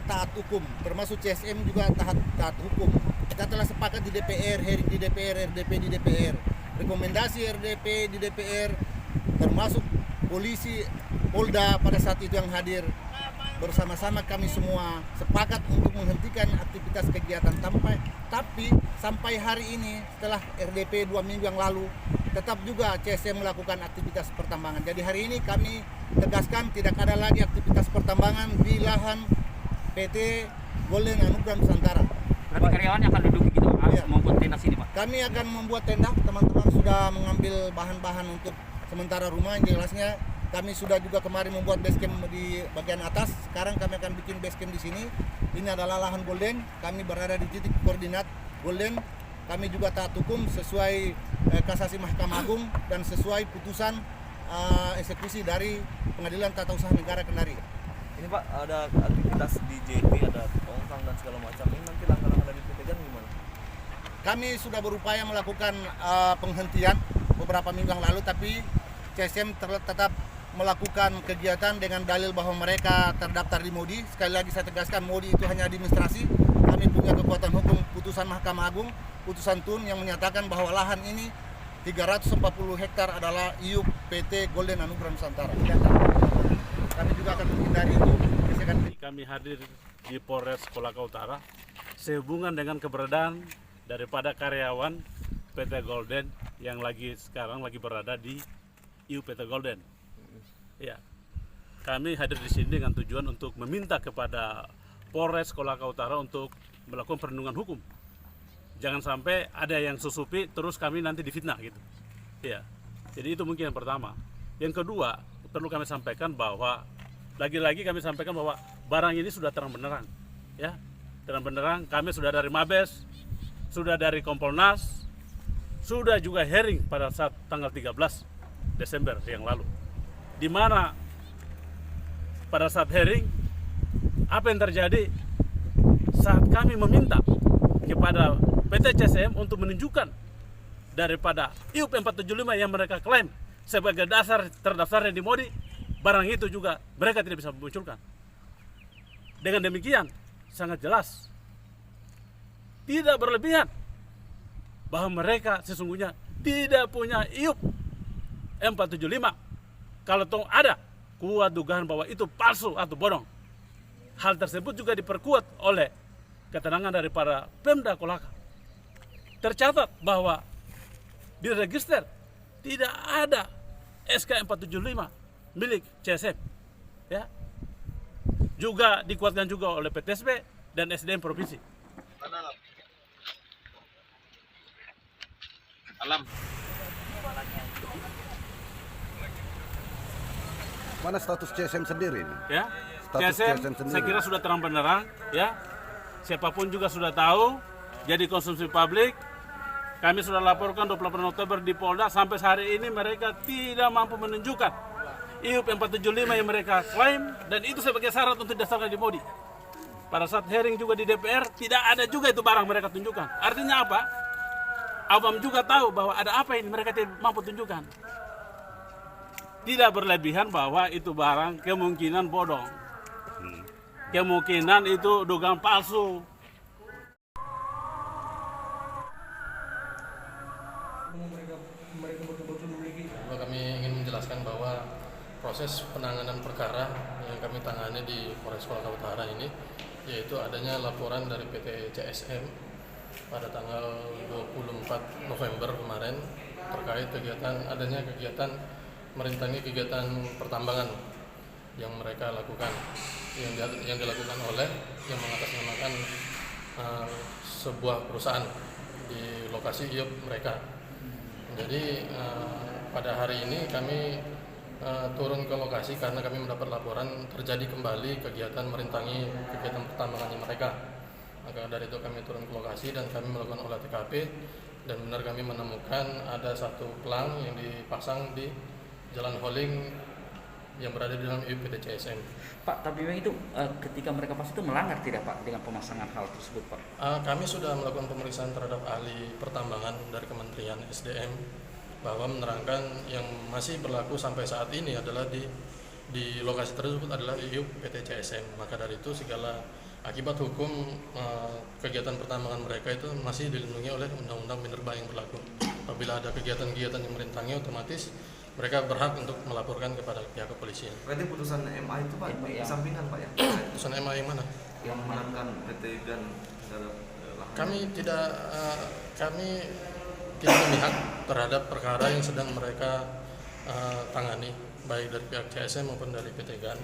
taat hukum, termasuk CSM juga taat hukum. Kita telah sepakat di DPR, hearing di DPR, RDP di DPR, rekomendasi RDP di DPR, termasuk polisi, Polda pada saat itu yang hadir. Bersama-sama kami semua sepakat untuk menghentikan aktivitas kegiatan tapi sampai hari ini setelah RDP 2 minggu yang lalu tetap juga CSM melakukan aktivitas pertambangan. Jadi hari ini kami tegaskan tidak ada lagi aktivitas pertambangan di lahan PT Golden Anugrah Nusantara. Berarti karyawannya akan duduk gitu Pak, Ya. membuat tenda sini Pak? Kami akan membuat tenda, teman-teman sudah mengambil bahan-bahan untuk sementara rumah. Yang jelasnya kami sudah juga kemarin membuat base camp di bagian atas. Sekarang kami akan bikin base camp di sini. Ini adalah lahan Golden. Kami berada di titik koordinat Golden. Kami juga taat hukum sesuai kasasi Mahkamah Agung dan sesuai putusan eksekusi dari Pengadilan Tata Usaha Negara Kendari. Ini Pak, ada aktivitas di JP, ada tongkang dan segala macam. Ini nanti langkah-langkah dari PT Gan gimana? Kami sudah berupaya melakukan penghentian beberapa minggu yang lalu, tapi CSM tetap melakukan kegiatan dengan dalil bahwa mereka terdaftar di MODI. Sekali lagi saya tegaskan, MODI itu hanya administrasi. Kami punya kekuatan hukum putusan Mahkamah Agung, putusan TUN yang menyatakan bahwa lahan ini 340 hektar adalah IUP PT Golden Anugrah Nusantara. Kami juga akan menghindari itu. Kami hadir di Polres Kolaka Utara sehubungan dengan keberadaan daripada karyawan PT Golden yang sekarang lagi berada di IUP PT Golden. Ya, kami hadir di sini dengan tujuan untuk meminta kepada Polres Kolaka Utara untuk melakukan perlindungan hukum. Jangan sampai ada yang susupi terus kami nanti difitnah gitu. Ya, jadi itu mungkin yang pertama. Yang kedua, perlu kami sampaikan bahwa lagi-lagi kami sampaikan bahwa barang ini sudah terang benderang. Ya, terang benderang. Kami sudah dari Mabes, sudah dari Kompolnas, sudah juga hearing pada saat tanggal 13 Desember yang lalu. Di mana pada saat hearing apa yang terjadi saat kami meminta kepada PT CSM untuk menunjukkan daripada IUP 475 yang mereka klaim sebagai dasar terdaftarnya di MODI, barang itu juga mereka tidak bisa memunculkan. Dengan demikian sangat jelas tidak berlebihan bahwa mereka sesungguhnya tidak punya IUP 475. Kalau toh ada kuat dugaan bahwa itu palsu atau bodong, hal tersebut juga diperkuat oleh keterangan daripada Pemda Kolaka. Tercatat bahwa di register tidak ada SK 475 milik CSM. Ya. Juga dikuatkan juga oleh PTSB dan SDM Provinsi. Alam. Mana status CSM sendiri ini? Ya, Status CSM sendiri. saya kira sudah terang benderang, ya. Siapapun juga sudah tahu. Jadi konsumsi publik. Kami sudah laporkan 28 Oktober di Polda, sampai hari ini mereka tidak mampu menunjukkan IUP 475 yang mereka klaim, dan itu sebagai syarat untuk didaftarkan di MODI. Pada saat hearing juga di DPR tidak ada juga itu barang mereka tunjukkan. Artinya apa? Awam juga tahu bahwa ada apa ini mereka tidak mampu tunjukkan. Tidak berlebihan bahwa itu barang kemungkinan bodong. Kemungkinan itu dugaan palsu. Kami ingin menjelaskan bahwa proses penanganan perkara yang kami tangani di Polres Kolaka Utara ini, yaitu adanya laporan dari PT CSM pada tanggal 24 November kemarin terkait adanya kegiatan merintangi kegiatan pertambangan yang mereka lakukan, yang dilakukan oleh yang mengatasnamakan sebuah perusahaan di lokasi IUP mereka. Jadi pada hari ini kami turun ke lokasi karena kami mendapat laporan terjadi kembali kegiatan merintangi kegiatan pertambangan mereka. Maka dari itu kami turun ke lokasi dan kami melakukan olah TKP, dan benar kami menemukan ada satu pelang yang dipasang di Jalan Holing yang berada di dalam IUP PT CSM. Pak, tapi memang itu ketika mereka pas itu melanggar tidak Pak dengan pemasangan hal tersebut Pak? Kami sudah melakukan pemeriksaan terhadap ahli pertambangan dari Kementerian SDM bahwa menerangkan yang masih berlaku sampai saat ini adalah di lokasi tersebut adalah IUP PT CSM. Maka dari itu segala Akibat hukum kegiatan pertambangan mereka itu masih dilindungi oleh Undang-Undang Minerba yang berlaku. Apabila ada kegiatan-kegiatan yang merintangi, otomatis mereka berhak untuk melaporkan kepada pihak kepolisian. Berarti putusan MA itu Pak MA, ya. disampingkan Pak ya? Putusan MA yang mana? Yang menangkan PT GAN terhadap lahan. Kami tidak memihak terhadap perkara yang sedang mereka tangani, baik dari pihak CSM maupun dari PT GAN.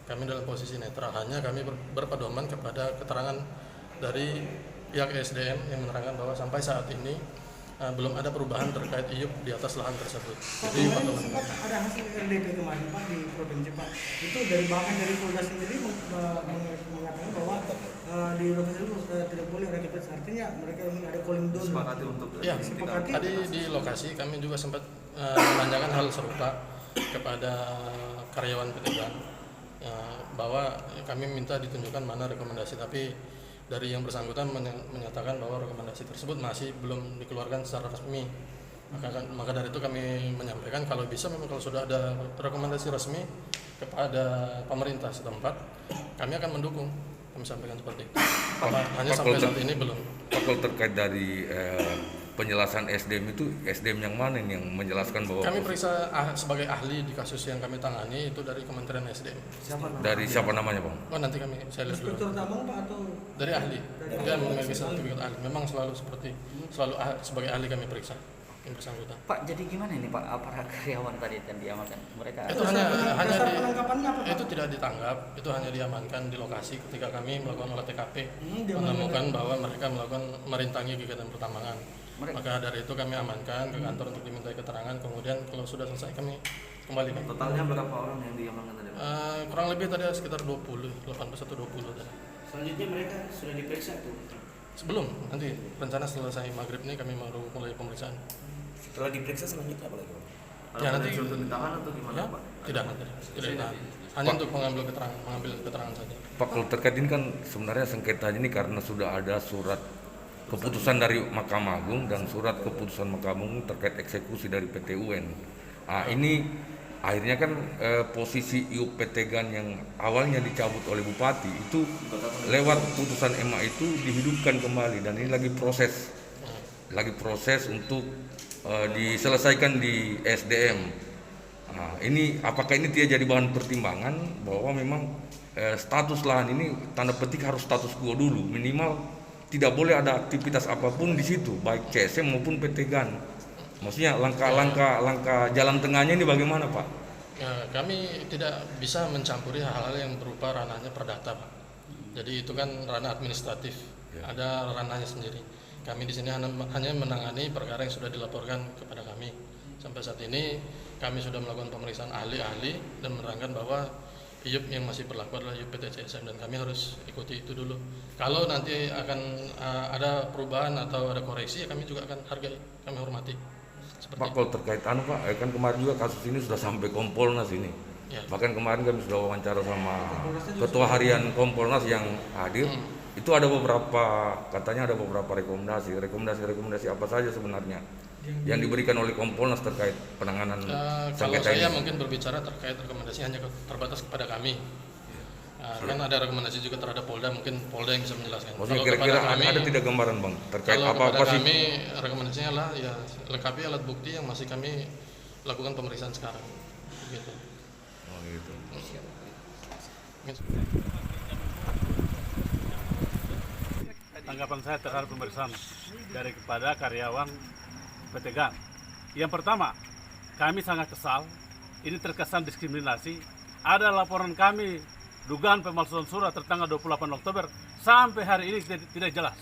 Kami dalam posisi netral, hanya kami berpedoman kepada keterangan dari pihak SDM yang menerangkan bahwa sampai saat ini belum ada perubahan terkait IUP di atas lahan tersebut. Jadi Kemarin sempat ada hasil RDP kemarin Pak di provinsi Pak. Itu dari bahkan dari Polda sendiri mengatakan bahwa di lokasi itu tidak boleh rakit. Artinya mereka ingin ada cooling down. Disepakati untuk ya, disepakati. tadi di lokasi kami juga sempat menanyakan hal serupa kepada karyawan PT GAN, bahwa kami minta ditunjukkan mana rekomendasi, tapi dari yang bersangkutan menyatakan bahwa rekomendasi tersebut masih belum dikeluarkan secara resmi. Maka dari itu kami menyampaikan kalau bisa memang kalau sudah ada rekomendasi resmi kepada pemerintah setempat, kami akan mendukung. Kami sampaikan seperti itu. Hanya sampai saat ini belum. Pak, kalau terkait dari penjelasan SDM itu, SDM yang mana yang menjelaskan bahwa Kami periksa sebagai ahli di kasus yang kami tangani itu dari Kementerian SDM. dari siapa namanya, Bang? Oh, nanti saya lihat dulu. Inspektur tambang Pak atau Dari ahli. Dia memiliki sertifikat ahli. Memang selalu sebagai ahli kami periksa yang bersangkutan. Pak, jadi gimana ini Pak, para karyawan tadi yang diamankan? Mereka Itu hanya dasar penangkapannya apa Pak? itu tidak ditangkap, itu hanya diamankan di lokasi ketika kami melakukan olah TKP, diamankan. menemukan bahwa mereka melakukan merintangi kegiatan pertambangan. Maka dari itu kami amankan ke kantor untuk dimintai keterangan, kemudian kalau sudah selesai kami kembalikan. totalnya berapa orang yang diamankan tadi Pak? Kurang lebih tadi sekitar 20, 18 atau 20 tadi. Selanjutnya mereka sudah diperiksa tuh. Sebelum nanti rencana selesai maghrib ini kami baru mulai pemeriksaan. Setelah diperiksa selanjutnya apa lagi? Ya, nanti sudah ditahan atau gimana Ya, Pak? tidak ditahan. Hanya untuk mengambil keterangan saja. Pak, kalau terkait ini kan sebenarnya sengketanya ini karena sudah ada surat keputusan dari Mahkamah Agung dan surat keputusan Mahkamah Agung terkait eksekusi dari PT UN. Nah, ini akhirnya kan posisi IUP PT GAN yang awalnya dicabut oleh Bupati itu lewat putusan MA itu dihidupkan kembali, dan ini lagi proses untuk diselesaikan di SDM. Nah, ini apakah ini tidak jadi bahan pertimbangan bahwa memang status lahan ini tanda petik harus status quo dulu, minimal tidak boleh ada aktivitas apapun di situ, baik CSM maupun PT GAN. Maksudnya langkah jalan tengahnya ini bagaimana, Pak? Ya, kami tidak bisa mencampuri hal-hal yang berupa ranahnya perdata, Pak. Jadi itu kan ranah administratif, ada ranahnya sendiri. Kami di sini hanya menangani perkara yang sudah dilaporkan kepada kami. Sampai saat ini kami sudah melakukan pemeriksaan ahli-ahli dan menerangkan bahwa IUP yang masih berlaku adalah IUP PT CSM, dan kami harus ikuti itu dulu. Kalau nanti akan ada perubahan atau ada koreksi, ya kami juga akan hargai, kami hormati. Pak, kalau terkait Pak, kan kemarin juga kasus ini sudah sampai Kompolnas ini. Ya. Bahkan kemarin kami sudah wawancara sama Ketua Harian Kompolnas yang hadir. Itu ada katanya ada beberapa rekomendasi apa saja sebenarnya yang diberikan oleh Kompolnas terkait penanganan Kalau sengketa saya ini. mungkin berbicara terkait rekomendasi hanya terbatas kepada kami. Kan ada rekomendasi juga terhadap Polda, mungkin Polda yang bisa menjelaskan. Maksudnya Kalau kira-kira kepada kami, ada tidak gambaran, Bang, terkait kalau apa kepada sih? kami rekomendasinya lah ya lengkapi alat bukti yang masih kami lakukan pemeriksaan sekarang. Gitu. Oh, gitu. Tanggapan saya terhadap pemeriksaan dari kepada karyawan PT GAN. Yang pertama, kami sangat kesal. Ini terkesan diskriminasi. Ada laporan kami dugaan pemalsuan surat tertanggal 28 Oktober sampai hari ini tidak jelas.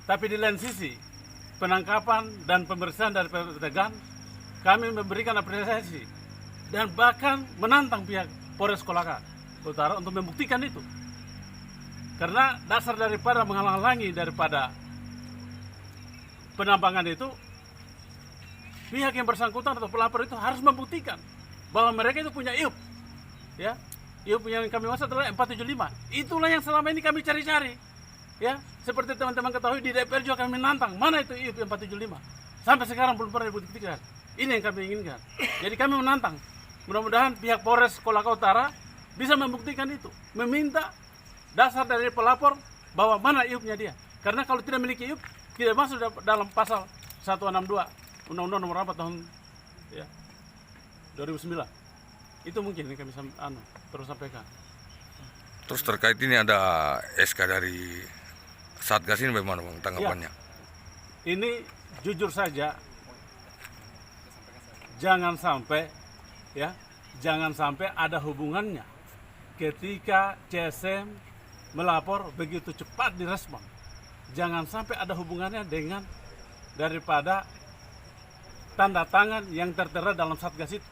Tapi di lain sisi, penangkapan dan pemeriksaan dari PT GAN, kami memberikan apresiasi dan bahkan menantang pihak Polres Kolaka Utara untuk membuktikan itu. Karena dasar daripada menghalang-halangi daripada penambangan itu, pihak yang bersangkutan atau pelapor itu harus membuktikan bahwa mereka itu punya IUP. Ya, IUP yang kami maksud adalah 475. Itulah yang selama ini kami cari-cari. Ya, seperti teman-teman ketahui di DPR juga kami menantang mana itu IUP 475. Sampai sekarang belum pernah dibuktikan. Ini yang kami inginkan. Jadi kami menantang. Mudah-mudahan pihak Polres Kolaka Utara bisa membuktikan itu, meminta dasar dari pelapor bahwa mana IUP-nya dia. Karena kalau tidak memiliki IUP, tidak masuk dalam pasal 162 Undang-Undang Nomor 4 tahun 2009. Itu mungkin yang kami terus sampaikan. Terus terkait ini ada SK dari Satgas ini bagaimana Bang tanggapannya? Ini jujur saja, jangan sampai ada hubungannya ketika CSM melapor begitu cepat direspon. Jangan sampai ada hubungannya dengan daripada tanda tangan yang tertera dalam Satgas itu.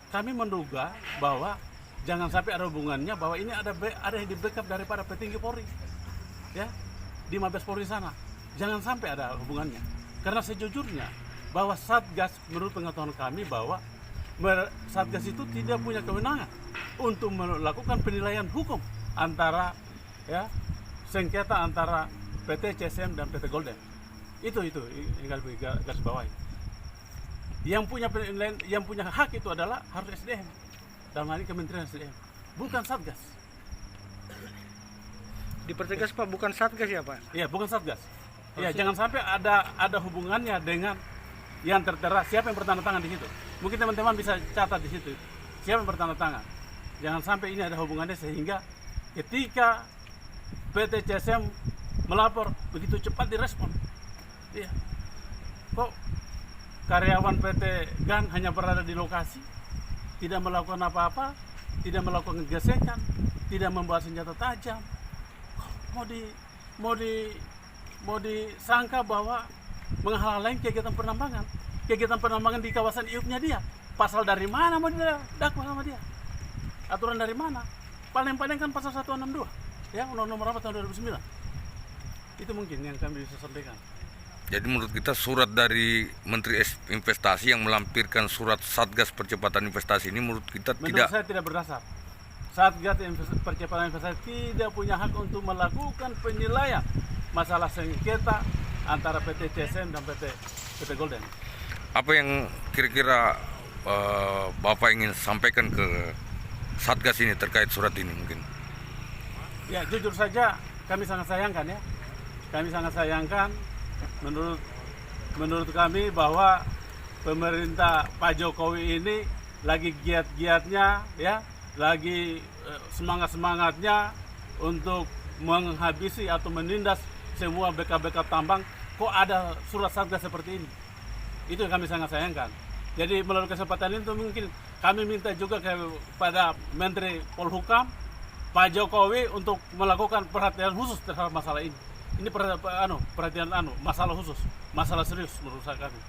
Kami menduga bahwa jangan sampai ada hubungannya bahwa ini ada yang di backup daripada petinggi Polri, ya, di Mabes Polri sana. Jangan sampai ada hubungannya. Karena sejujurnya bahwa Satgas, menurut pengetahuan kami bahwa Satgas itu tidak punya kewenangan untuk melakukan penilaian hukum antara sengketa antara PT CSM dan PT Golden. Itu yang garis bawahi. Yang punya penilaian, yang punya hak itu adalah harus SDM. Dalam hal ini Kementerian SDM, bukan Satgas. Dipertegas Pak, bukan Satgas ya Pak? Iya, bukan Satgas. Iya, jangan sampai ada hubungannya dengan yang tertera siapa yang bertanda tangan di situ. Mungkin teman-teman bisa catat di situ siapa yang bertanda tangan. Jangan sampai ini ada hubungannya sehingga ketika PT CSM melapor begitu cepat direspon. Iya. Kok karyawan PT GAN hanya berada di lokasi, tidak melakukan apa-apa, tidak melakukan gesekan, tidak membawa senjata tajam. Mau disangka bahwa menghalang kegiatan penambangan di kawasan IUP-nya dia. Pasal dari mana mau didakwa sama dia? Aturan dari mana? Paling-paling kan pasal 162, ya, Undang-Undang Nomor 4 tahun 2009. Itu mungkin yang kami bisa sampaikan. Jadi menurut kita surat dari Menteri Investasi yang melampirkan surat Satgas Percepatan Investasi ini menurut kita menurut saya tidak berdasar. Satgas Percepatan Investasi tidak punya hak untuk melakukan penilaian masalah sengketa antara PT CSM dan PT Golden. Apa yang kira-kira Bapak ingin sampaikan ke Satgas ini terkait surat ini mungkin? Ya, jujur saja kami sangat sayangkan ya. Kami sangat sayangkan menurut kami bahwa pemerintah Pak Jokowi ini lagi giat-giatnya ya, lagi semangat-semangatnya untuk menghabisi atau menindas semua BK-BK tambang. Kok ada surat Satgas seperti ini? Itu yang kami sangat sayangkan. Jadi melalui kesempatan itu mungkin kami minta juga kepada Menteri Polhukam, Pak Jokowi untuk melakukan perhatian khusus terhadap masalah ini. Ini perhatian masalah khusus, masalah serius menurut saya kami.